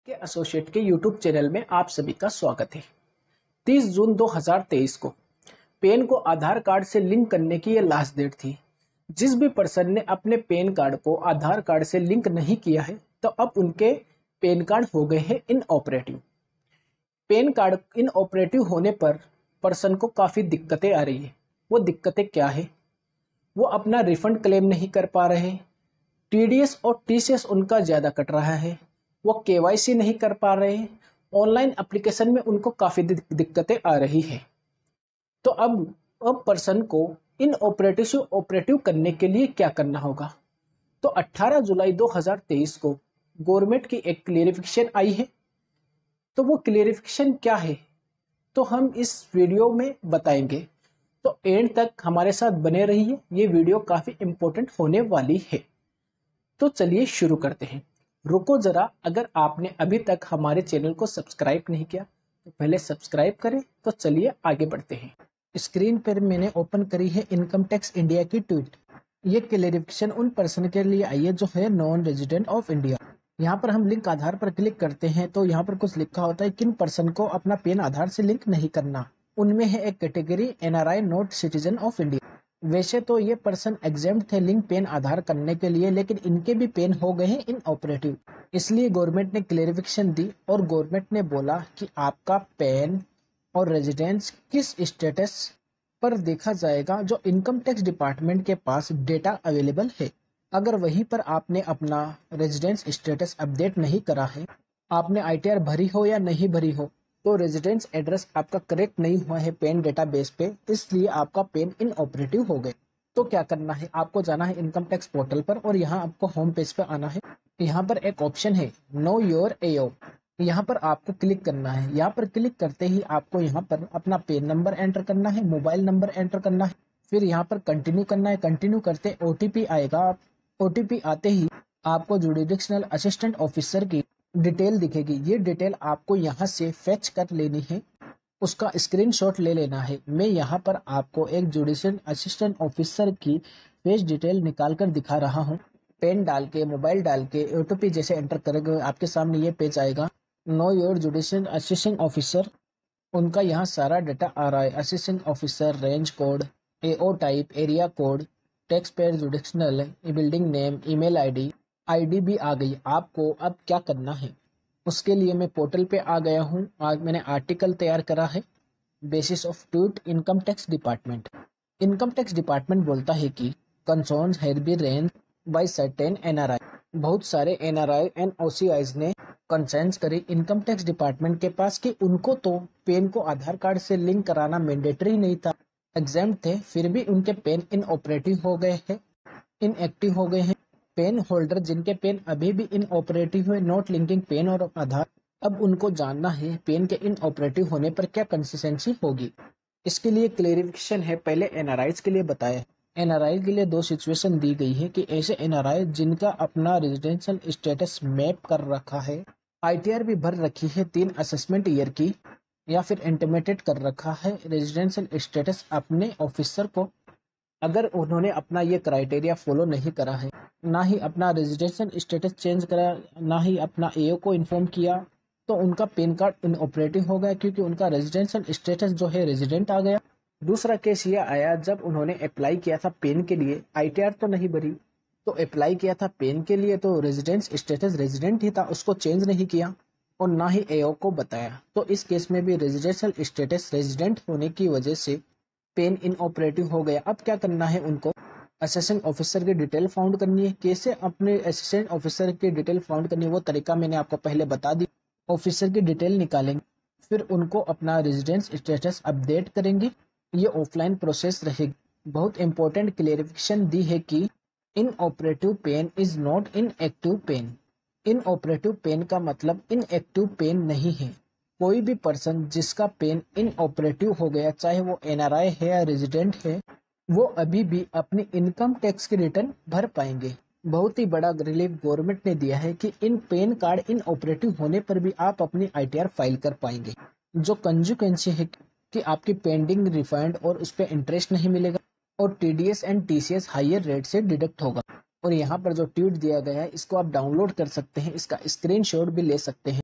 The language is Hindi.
के एसोसिएट के यूट्यूब चैनल में आप सभी का स्वागत है। 30 जून 2023 को पैन को आधार कार्ड से लिंक करने की ये लास्ट डेट थी। जिस भी पर्सन ने अपने पैन कार्ड को आधार कार्ड से लिंक नहीं किया है तो अब उनके पैन कार्ड हो गए हैं इनऑपरेटिव। पैन कार्ड इनऑपरेटिव होने पर पर्सन को काफ़ी दिक्कतें आ रही है। वो दिक्कतें क्या है? वो अपना रिफंड क्लेम नहीं कर पा रहे, टीडीएस और टीसीएस उनका ज़्यादा कट रहा है, वो केवाईसी नहीं कर पा रहे, ऑनलाइन एप्लीकेशन में उनको काफ़ी दिक्कतें आ रही है। तो अब पर्सन को इन ऑपरेटिव से ऑपरेटिव करने के लिए क्या करना होगा? तो 18 जुलाई 2023 को गवर्नमेंट की एक क्लेरिफिकेशन आई है। तो वो क्लेरिफिकेशन क्या है तो हम इस वीडियो में बताएंगे। तो एंड तक हमारे साथ बने रहिए, ये वीडियो काफ़ी इम्पोर्टेंट होने वाली है। तो चलिए शुरू करते हैं। रुको ज़रा, अगर आपने अभी तक हमारे चैनल को सब्सक्राइब नहीं किया तो पहले सब्सक्राइब करें। तो चलिए आगे बढ़ते हैं। स्क्रीन पर मैंने ओपन करी है इनकम टैक्स इंडिया की ट्वीट। ये क्लेरिफिकेशन उन पर्सन के लिए आई है जो है नॉन रेजिडेंट ऑफ इंडिया। यहाँ पर हम लिंक आधार पर क्लिक करते हैं तो यहाँ पर कुछ लिखा होता है किन पर्सन को अपना पैन आधार से लिंक नहीं करना। उनमें है एक category NRI not citizen of India. वैसे तो ये पर्सन एग्जेम्प्ट थे लिंक पेन आधार करने के लिए, लेकिन इनके भी पेन हो गए हैं इनऑपरेटिव। इसलिए गवर्नमेंट ने क्लेरिफिकेशन दी और गवर्नमेंट ने बोला कि आपका पेन और रेजिडेंस किस स्टेटस पर देखा जाएगा जो इनकम टैक्स डिपार्टमेंट के पास डेटा अवेलेबल है। अगर वहीं पर आपने अपना रेजिडेंस स्टेटस अपडेट नहीं करा है, आपने आईटीआर भरी हो या नहीं भरी हो, तो रेजिडेंस एड्रेस आपका करेक्ट नहीं हुआ है पेन डेटाबेस पे, इसलिए आपका पेन इनऑपरेटिव हो गए। तो क्या करना है? आपको जाना है इनकम टैक्स पोर्टल पर और यहाँ आपको होम पेज पे आना है। यहाँ पर एक ऑप्शन है नो योर एओ, यहाँ पर आपको क्लिक करना है। यहाँ पर क्लिक करते ही आपको यहाँ पर अपना पेन नंबर एंटर करना है, मोबाइल नंबर एंटर करना है, फिर यहाँ पर कंटिन्यू करना है। कंटिन्यू करते ओटीपी आएगा। ओटीपी आते ही आपको जुडिशनल असिस्टेंट ऑफिसर की डिटेल दिखेगी। ये डिटेल आपको यहाँ से फेच कर लेनी है, उसका स्क्रीनशॉट ले लेना है। मैं यहाँ पर आपको एक जुडिशल असिस्टेंट ऑफिसर की फेस डिटेल निकाल कर दिखा रहा हूँ। पेन डाल के, मोबाइल डाल के, ओटीपी जैसे एंटर करेंगे आपके सामने ये पेज आएगा। Know your judicial assistant officer, उनका यहाँ सारा डाटा आ रहा है। Assistant officer, range code, AO type, area code, tax payer jurisdictional, building name, email ID भी आ गई। आपको अब क्या करना है उसके लिए मैं पोर्टल पे आ गया हूँ। आज मैंने आर्टिकल तैयार करा है basis of tweet income tax department. Income tax department बोलता है कि concerns have been raised by certain NRI. बहुत सारे एनआरआई एंड ओसीआईज ने कंसर्न्स करे इनकम टैक्स डिपार्टमेंट के पास कि उनको तो पेन को आधार कार्ड से लिंक कराना मैंडेटरी नहीं था, एग्जाम्प्ट थे, फिर भी उनके पेन इनऑपरेटिव हो गए हैं, इनएक्टिव हो गए हैं। पेन होल्डर जिनके पेन अभी भी इनऑपरेटिव है, नॉट लिंकिंग पेन और आधार, अब उनको जानना है पेन के इनऑपरेटिव होने पर क्या कंसिस्टेंसी होगी। इसके लिए क्लेरिफिकेशन है। पहले एनआरआईज के लिए बताया। एनआरआई के लिए दो सिचुएशन दी गई है कि ऐसे एनआरआई जिनका अपना रेजिडेंशियल स्टेटस मैप कर रखा है, आईटीआर भी भर रखी है 3 असेसमेंट ईयर की, या फिर इंटीमेटेड कर रखा है रेजिडेंशियल स्टेटस अपने ऑफिसर को। अगर उन्होंने अपना ये क्राइटेरिया फॉलो नहीं करा है, ना ही अपना रेजिडेंशियल स्टेटस चेंज करा, ना ही अपना एओ को इन्फॉर्म किया, तो उनका पैन कार्ड इनऑपरेटिव हो गया क्योंकि उनका रेजिडेंशियल स्टेटस जो है रेजिडेंट आ गया। दूसरा केस ये आया जब उन्होंने अप्लाई किया था पेन के लिए, आईटीआर तो नहीं भरी, तो अप्लाई किया था पेन के लिए तो रेजिडेंस स्टेटस रेजिडेंट ही था, उसको चेंज नहीं किया और ना ही एओ को बताया। तो इस केस में भी रेजिडेंशियल स्टेटस रेजिडेंट होने की वजह से पेन इनऑपरेटिव हो गया। अब क्या करना है उनको? असिस्टेंट ऑफिसर की डिटेल फाउंड करनी है। कैसे अपने असिस्टेंट ऑफिसर की डिटेल फाउंड करनी है वो तरीका मैंने आपको पहले बता दी। ऑफिसर की डिटेल निकालेंगे, फिर उनको अपना रेजिडेंस स्टेटस अपडेट करेंगे। ये ऑफलाइन प्रोसेस रहेगी। बहुत इंपॉर्टेंट क्लेरिफिकेशन दी है कि inoperative PAN is not inactive PAN. Inoperative PAN का मतलब इनएक्टिव पेन नहीं है। कोई भी पर्सन जिसका पेन इनऑपरेटिव हो गया, चाहे वो एनआरआई है या रेजिडेंट है, वो अभी भी अपनी इनकम टैक्स की रिटर्न भर पाएंगे। बहुत ही बड़ा रिलीफ गवर्नमेंट ने दिया है कि इन पेन कार्ड इनऑपरेटिव होने पर भी आप अपनी आईटीआर फाइल कर पाएंगे। जो कंसिक्वेंस है कि आपकी पेंडिंग रिफंड और उस पर इंटरेस्ट नहीं मिलेगा और TDS and TCS higher rate से डिडक्ट होगा। और यहाँ पर जो ट्वीट दिया गया है इसको आप डाउनलोड कर सकते हैं, इसका स्क्रीनशॉट भी ले सकते हैं।